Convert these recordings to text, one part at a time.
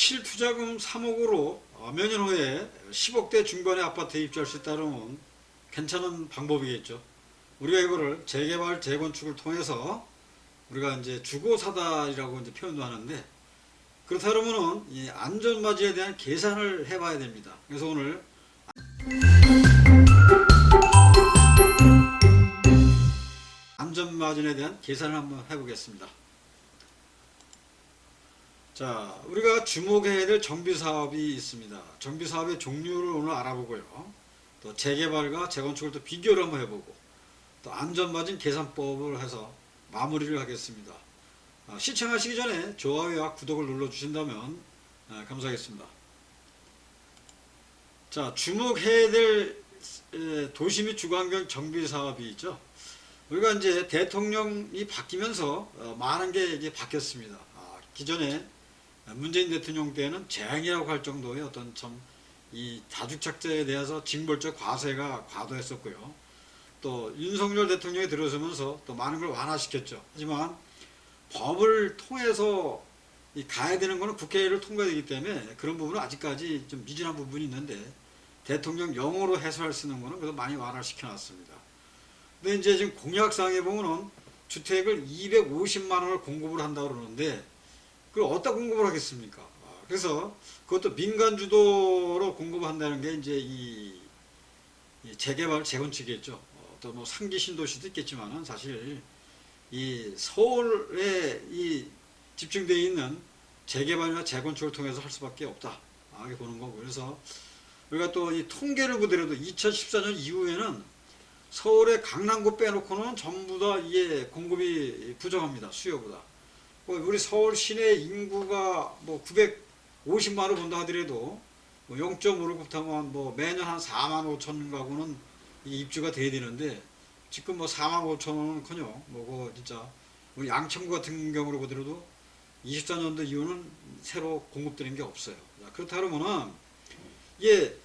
실투자금 3억으로 몇 년 후에 10억대 중반의 아파트에 입주할 수 있다면 괜찮은 방법이겠죠. 우리가 이거를 재개발, 재건축을 통해서 우리가 이제 주거 사다리라고 이제 표현도 하는데, 그렇다면은 이 안전마진에 대한 계산을 해봐야 됩니다. 그래서 오늘 안전마진에 대한 계산을 한번 해보겠습니다. 자, 우리가 주목해야 될 정비사업이 있습니다. 정비사업의 종류를 오늘 알아보고요. 또 재개발과 재건축을 또 비교를 한번 해보고, 또 안전마진 계산법을 해서 마무리를 하겠습니다. 시청하시기 전에 좋아요와 구독을 눌러주신다면 감사하겠습니다. 자, 주목해야 될 도시 및 주거환경 정비사업이 있죠. 우리가 이제 대통령이 바뀌면서 많은 게 이제 바뀌었습니다. 기존에 문재인 대통령 때는 재앙이라고 할 정도의 어떤 참 이 다주택자에 대해서 징벌적 과세가 과도했었고요. 또 윤석열 대통령이 들어서면서 또 많은 걸 완화시켰죠. 하지만 법을 통해서 가야 되는 것은 국회를 통과해야 되기 때문에 그런 부분은 아직까지 좀 미진한 부분이 있는데, 대통령령으로 해소할 수 있는 것은 그래도 많이 완화시켜 놨습니다. 근데 이제 지금 공약상에 보면은 주택을 250만 원을 공급을 한다고 그러는데, 그걸 어디다 공급을 하겠습니까? 그래서 그것도 민간 주도로 공급한다는 게 이제 이 재개발, 재건축이겠죠. 또 뭐 상기 신도시도 있겠지만은 사실 이 서울에 이 집중되어 있는 재개발이나 재건축을 통해서 할 수밖에 없다, 이렇게 보는 거고. 그래서 우리가 또 이 통계를 보더라도 2014년 이후에는 서울의 강남구 빼놓고는 전부 다 이게 공급이 부족합니다. 수요보다. 우리 서울 시내 인구가 뭐 950만을 본다 하더라도 뭐 0.5를 곱하면 뭐 매년 한 4만 5천 가구는 입주가 돼야 되는데, 지금 뭐 4만 5천은 커녕 뭐 진짜 우리 양천구 같은 경우로 보더라도 24년도 이후는 새로 공급되는 게 없어요. 그렇다 그러면은 이게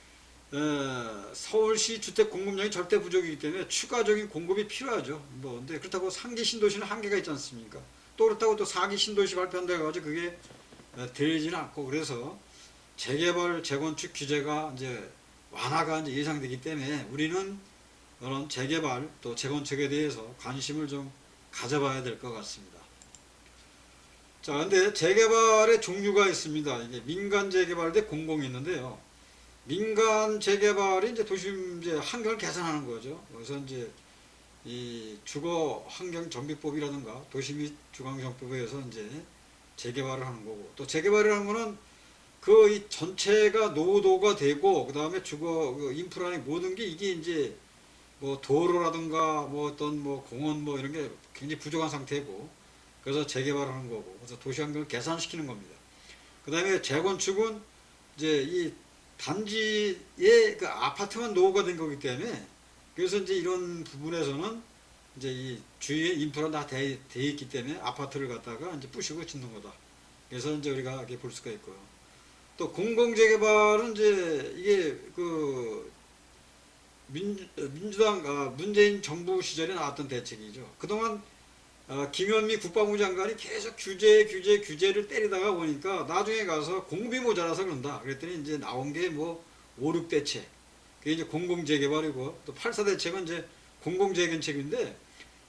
서울시 주택 공급량이 절대 부족이기 때문에 추가적인 공급이 필요하죠. 뭐 근데 그렇다고 상기 신도시는 한계가 있지 않습니까? 또 그렇다고 또 4기 신도시 발표한다고 해가지고 그게 되지는 않고, 그래서 재개발, 재건축 규제가 이제 완화가 이제 예상되기 때문에 우리는 그런 재개발 또 재건축에 대해서 관심을 좀 가져봐야 될 것 같습니다. 자, 근데 재개발의 종류가 있습니다. 이게 민간 재개발 대 공공이 있는데요. 민간 재개발이 이제 도심 이제 환경을 개선하는 거죠. 그래서 이제 이 주거 환경 정비법이라든가 도시 및 주거환경법에 의해서 이제 재개발을 하는 거고, 또 재개발이라는 거는 그 이 전체가 노후도가 되고, 그 다음에 주거 인프라의 모든 게 이게 이제 뭐 도로라든가 뭐 어떤 뭐 공원 뭐 이런 게 굉장히 부족한 상태고, 그래서 재개발을 하는 거고, 그래서 도시 환경을 개선시키는 겁니다. 그 다음에 재건축은 이제 이 단지의 그 아파트만 노후가 된 거기 때문에, 그래서 이제 이런 부분에서는 이제 이 주위에 인프라 다 돼 있기 때문에 아파트를 갖다가 이제 부시고 짓는 거다. 그래서 이제 우리가 이렇게 볼 수가 있고요. 또 공공재개발은 이제 이게 그 민주당 문재인 정부 시절에 나왔던 대책이죠. 그동안 김현미 국방부 장관이 계속 규제를 때리다가 보니까 나중에 가서 공급이 모자라서 그런다. 그랬더니 이제 나온 게 뭐 5, 6대책. 그게 이제 공공재개발이고, 또 8사 대책은 이제 공공재건축인데,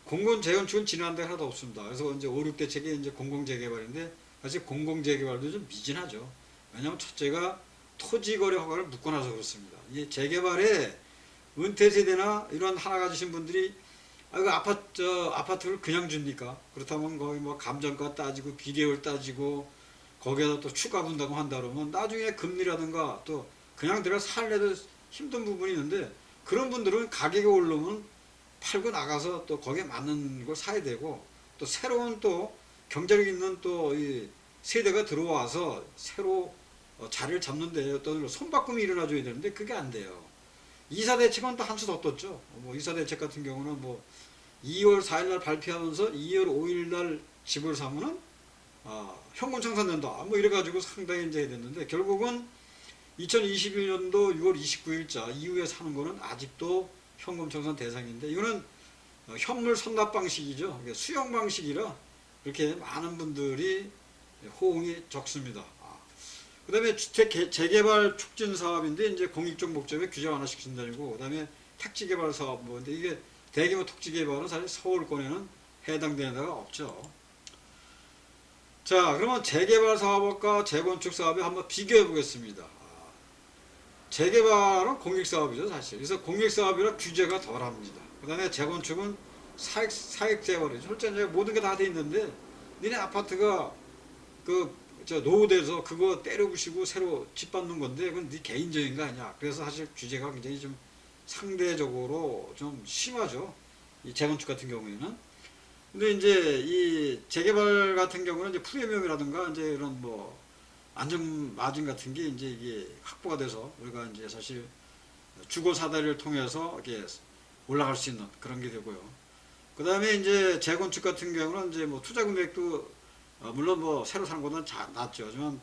공공재건축은 진행한 데가 하나도 없습니다. 그래서 이제 5, 6대책이 이제 공공재개발인데, 사실 공공재개발도 좀 미진하죠. 왜냐하면 첫째가 토지거래 허가를 묶어놔서 그렇습니다. 이 재개발에 은퇴세대나 이런 하나 가지신 분들이 이거 아파트를 그냥 줍니까? 그렇다면 거기 뭐 감정가 따지고 비례율 따지고 거기에다 또 추가 분담 한다 그러면 나중에 금리라든가 또 그냥 들어 살래도 힘든 부분이 있는데, 그런 분들은 가격이 오르면 팔고 나가서 또 거기에 맞는 걸 사야 되고, 또 새로운 또 경제력 있는 또 이 세대가 들어와서 새로 자리를 잡는데 어떤 손바꿈이 일어나줘야 되는데 그게 안 돼요. 이사 대책은 또 한 수 더 떴죠. 뭐 이사 대책 같은 경우는 뭐 2월 4일 날 발표하면서 2월 5일 날 집을 사면은 현금 청산된다. 뭐 이래가지고 상당히 이제 됐는데, 결국은 2021년도 6월 29일자 이후에 사는 거는 아직도 현금 청산 대상인데, 이거는 현물 선납 방식이죠. 수용 방식이라 이렇게 많은 분들이 호응이 적습니다. 그다음에 주택 재개발 촉진 사업인데 이제 공익적 목적에 규제 완화시킨다는 거. 그다음에 택지 개발 사업 뭐 근데 이게 대규모 택지 개발은 사실 서울권에는 해당되는 데가 없죠. 자, 그러면 재개발 사업과 재건축 사업에 한번 비교해 보겠습니다. 재개발은 공익 사업이죠, 사실. 그래서 공익 사업이라 규제가 덜합니다. 그다음에 재건축은 사익 재벌이죠. 실제 이제 모든 게 다 돼 있는데 니네 아파트가 노후돼서 그거 때려 부시고 새로 집 받는 건데 그건 네 개인적인 거 아니야. 그래서 사실 규제가 굉장히 좀 상대적으로 좀 심하죠. 이 재건축 같은 경우에는. 근데 이제 이 재개발 같은 경우는 이제 프리미엄이라든가 이제 이런 뭐 안전 마진 같은 게 이제 이게 확보가 돼서 우리가 이제 사실 주거 사다리를 통해서 이렇게 올라갈 수 있는 그런 게 되고요. 그 다음에 이제 재건축 같은 경우는 이제 뭐 투자 금액도 물론 뭐 새로 사는 것보다는 낮죠. 하지만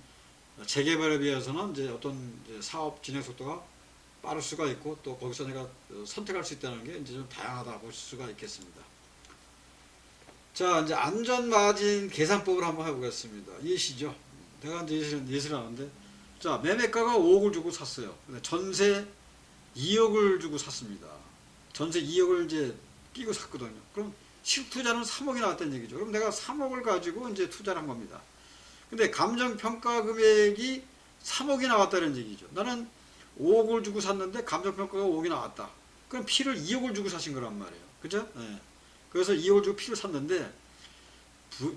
재개발에 비해서는 이제 어떤 이제 사업 진행 속도가 빠를 수가 있고 또 거기서 내가 선택할 수 있다는 게 이제 좀 다양하다 볼 수가 있겠습니다. 자, 이제 안전마진 계산법을 한번 해보겠습니다. 이해시죠? 내가 이제 예시를 하는데, 자, 매매가가 5억을 주고 샀어요. 근데 전세 2억을 주고 샀습니다. 전세 2억을 이제 끼고 샀거든요. 그럼 실투자는 3억이 나왔다는 얘기죠. 그럼 내가 3억을 가지고 이제 투자를 한 겁니다. 근데 감정평가 금액이 3억이 나왔다는 얘기죠. 나는 5억을 주고 샀는데 감정평가가 5억이 나왔다. 그럼 피를 2억을 주고 사신 거란 말이에요. 그죠? 네. 그래서 2억을 주고 피를 샀는데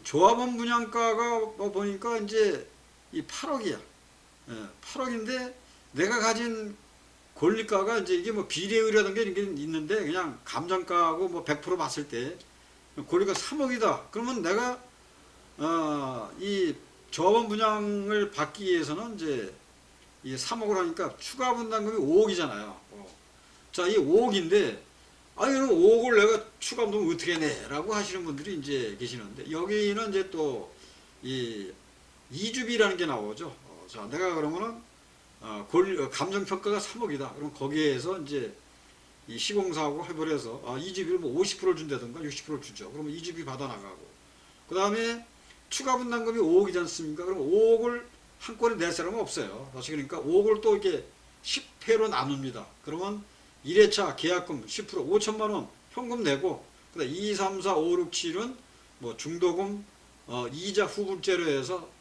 조합원 분양가가 보니까 이제 이 8억이야. 예, 8억인데 내가 가진 권리가가 이제 이게 뭐 비례의라는 게 있는데 그냥 감정가하고 뭐 100% 봤을 때 권리가 3억이다. 그러면 내가 이 조합원 분양을 받기 위해서는 이제 이 3억을 하니까 추가 분담금이 5억이잖아요. 자, 이 5억인데 아니 그럼 5억을 내가 추가 분담금 어떻게 내? 라고 하시는 분들이 이제 계시는데 여기는 이제 또 이 이주비라는 게 나오죠. 자, 내가 그러면은 감정평가가 3억이다. 그럼 거기에서 이제 이 시공사하고 협의를 해서 이주비를 뭐 50%를 준다든가 60%를 주죠. 그러면 이주비 받아 나가고 그 다음에 추가 분담금이 5억이지 않습니까? 그럼 5억을 한꺼번에 낼 사람은 없어요. 다시 그러니까 5억을 또 이렇게 10회로 나눕니다. 그러면 1회차 계약금 10% 5천만 원 현금 내고 그다음 2, 3, 4, 5, 6, 7은 뭐 중도금 이자 후불제로 해서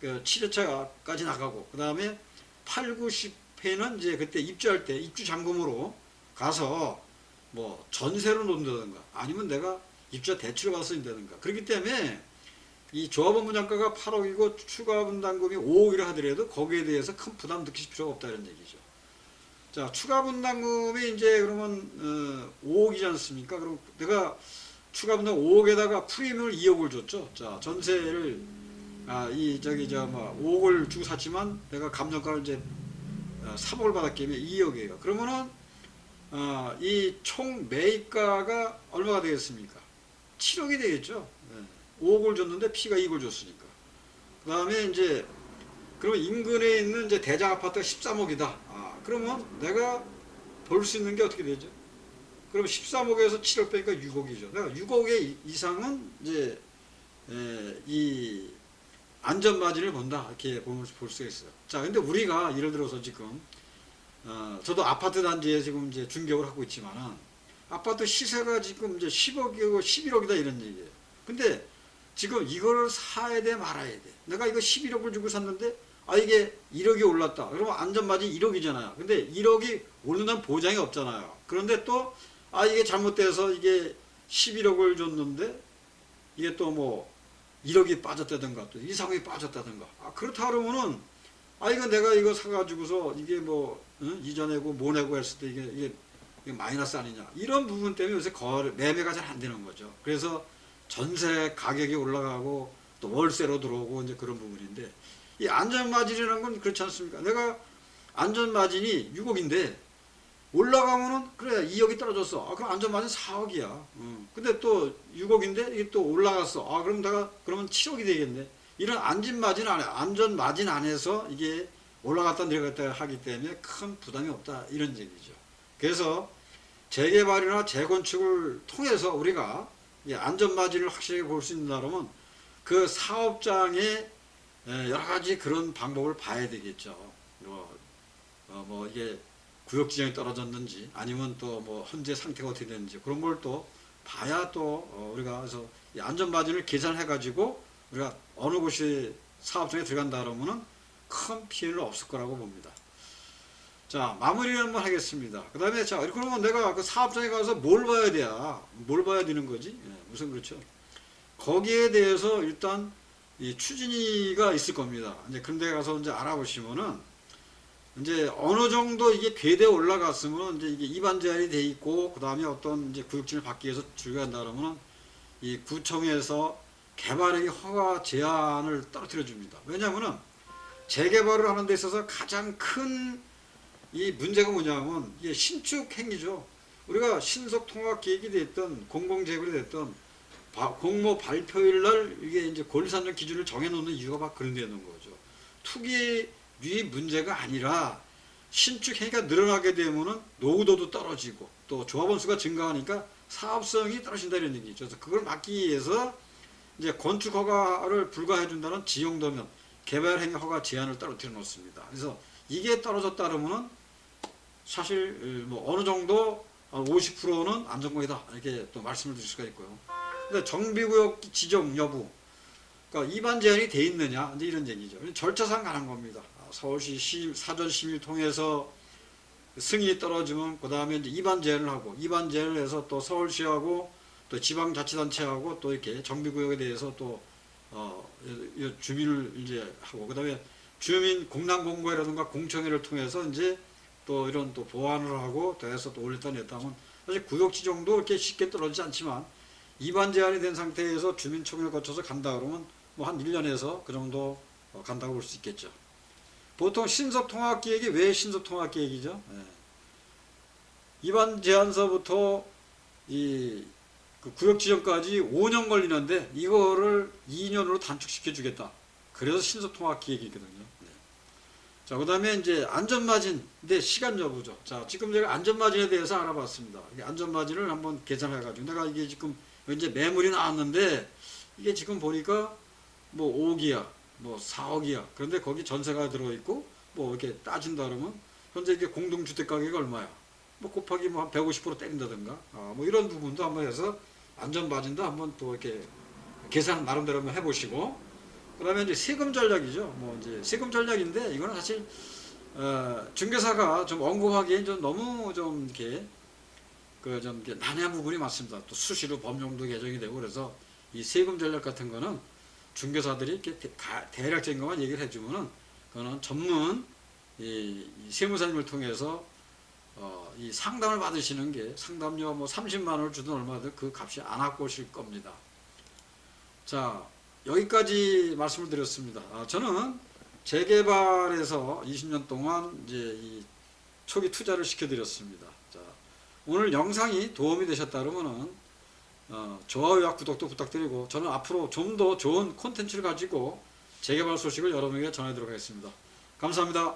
7회차까지 나가고 그 다음에 8, 9, 10회는 이제 그때 입주할 때 입주 잔금으로 가서 뭐 전세로 놓는다든가 아니면 내가 입주자 대출을 받아서 된다든가 그렇기 때문에 이 조합원 분양가가 8억이고 추가 분담금이 5억이라 하더라도 거기에 대해서 큰 부담 느끼실 필요가 없다는 얘기죠. 자, 추가 분담금이 이제 그러면 5억이지 않습니까? 그럼 내가 추가 분담 5억에다가 프리미엄을 2억을 줬죠. 자, 전세를 5억을 주고 샀지만 내가 감정가를 이제 3억을 받았기 때문에 2억이에요. 그러면은 이 총 매입가가 얼마가 되겠습니까? 7억이 되겠죠. 네. 5억을 줬는데 피가 2억을 줬으니까. 그 다음에 이제 그러면 인근에 있는 이제 대장 아파트가 13억이다. 그러면 내가 벌 수 있는 게 어떻게 되죠? 그럼 13억에서 7억 빼니까 6억이죠. 내가 6억의 이상은 이제 이 안전마진을 본다. 이렇게 볼 수가 있어요. 자, 근데 우리가 예를 들어서 지금 저도 아파트 단지에 지금 이제 중개업을 하고 있지만은 아파트 시세가 지금 이제 10억이고 11억이다 이런 얘기예요. 근데 지금 이거를 사야 돼 말아야 돼. 내가 이거 11억을 주고 샀는데 이게 1억이 올랐다. 그러면 안전마진 1억이잖아요. 근데 1억이 오른다는 보장이 없잖아요. 그런데 또 이게 잘못돼서 이게 11억을 줬는데 이게 또 뭐 1억이 빠졌다든가 또 이상이 빠졌다든가 그렇다 그러면은 이거 내가 이거 사가지고서 이게 뭐 이전내고 뭐 내고 했을 때 이게 마이너스 아니냐 이런 부분 때문에 요새 매매가 잘 안 되는 거죠. 그래서 전세 가격이 올라가고 또 월세로 들어오고 이제 그런 부분인데 이 안전마진이라는 건 그렇지 않습니까? 내가 안전마진이 6억인데 올라가면은 그래 2억이 떨어졌어. 그럼 안전마진 4억이야. 근데 또 6억인데 이게 또 올라갔어. 그럼 내가 그러면 7억이 되겠네. 이런 안전마진 안에서 이게 올라갔다 내려갔다 하기 때문에 큰 부담이 없다 이런 얘기죠. 그래서 재개발이나 재건축을 통해서 우리가 안전마진을 확실하게 볼 수 있는 다면 그 사업장의 여러 가지 그런 방법을 봐야 되겠죠. 뭐 이게 구역 지정이 떨어졌는지 아니면 또 뭐 현재 상태가 어떻게 되는지 그런 걸 또 봐야 또 우리가 그래서 이 안전마진을 계산해 가지고 우리가 어느 곳이 사업장에 들어간다 그러면은 큰 피해는 없을 거라고 봅니다. 자, 마무리를 한번 하겠습니다. 그 다음에, 자, 그러면 내가 그 사업장에 가서 뭘 봐야 돼야? 뭘 봐야 되는 거지? 우선 그렇죠. 거기에 대해서 일단 이 추진위가 있을 겁니다. 이제 그런데 가서 이제 알아보시면은 이제 어느 정도 이게 궤대에 올라갔으면 이제 이게 입안 제한이 돼 있고 그 다음에 어떤 이제 구역진을 받기 위해서 들어간다 그러면은 이 구청에서 개발의 허가 제한을 떨어뜨려 줍니다. 왜냐하면은 재개발을 하는 데 있어서 가장 큰 이 문제가 뭐냐면 이게 신축 행위죠. 우리가 신속통합계획이 됐든 공공재개발이 됐든 공모 발표일 날 이게 이제 권리산정 기준을 정해놓는 이유가 막 그런 데에 있는 거죠. 투기류의 문제가 아니라 신축 행위가 늘어나게 되면은 노후도도 떨어지고 또 조합원 수가 증가하니까 사업성이 떨어진다 이런 얘기죠. 그래서 그걸 막기 위해서 이제 건축 허가를 불가해 준다는 지형도면 개발 행위 허가 제한을 떨어뜨려 놓습니다. 그래서 이게 떨어졌다 그러면은 사실 뭐 어느 정도 50%는 안전구역이다 이렇게 또 말씀을 드릴 수가 있고요. 근데 정비구역 지정 여부, 그러니까 입안 제한이 돼 있느냐 이제 이런 얘기죠. 절차상 가는 겁니다. 서울시 사전 심의를 통해서 승인이 떨어지면 그 다음에 이제 입안 제한을 하고 입안 제한을 해서 또 서울시하고 또 지방자치단체하고 또 이렇게 정비구역에 대해서 또 주민을 이제 하고 그 다음에 주민 공람공고회라든가 공청회를 통해서 이제 또 이런 또 보완을 하고 또 해서 또 올렸다 냈다 하면 사실 구역 지정도 이렇게 쉽게 떨어지지 않지만 입안 제한이 된 상태에서 주민총회를 거쳐서 간다 그러면 뭐 한 1년에서 그 정도 간다고 볼 수 있겠죠. 보통 신속통합계획이 왜 신속통합계획이죠? 입안 제한서부터 그 구역 지정까지 5년 걸리는데 이거를 2년으로 단축시켜 주겠다. 그래서 신속통합계획이거든요. 자, 그 다음에 이제 안전마진인데 시간 여부죠. 자, 지금 제가 안전마진에 대해서 알아봤습니다. 안전마진을 한번 계산해가지고 내가 이게 지금 이제 매물이 나왔는데 이게 지금 보니까 뭐 5억이야, 뭐 4억이야. 그런데 거기 전세가 들어있고 뭐 이렇게 따진다 그러면 현재 이게 공동주택 가격이 얼마야? 뭐 곱하기 뭐 한 150% 때린다든가. 뭐 이런 부분도 한번 해서 안전마진도 한번 또 이렇게 계산 나름대로 한번 해보시고 그 다음에 이제 세금 전략이죠. 뭐 이제 세금 전략인데 이거는 사실 중개사가 좀 언급하기엔 좀 너무 좀 이렇게 좀 난해한 부분이 많습니다. 또 수시로 법령도 개정이 되고 그래서 이 세금 전략 같은 거는 중개사들이 이렇게 대략적인 것만 얘기를 해주면은 그거는 전문 이 세무사님을 통해서 이 상담을 받으시는 게 상담료 뭐 30만 원을 주든 얼마든 그 값이 안 갖고 오실 겁니다. 자, 여기까지 말씀을 드렸습니다. 저는 재개발에서 20년 동안 이제 이 초기 투자를 시켜드렸습니다. 자, 오늘 영상이 도움이 되셨다 그러면은 좋아요와 구독도 부탁드리고 저는 앞으로 좀 더 좋은 콘텐츠를 가지고 재개발 소식을 여러분에게 전해드리도록 하겠습니다. 감사합니다.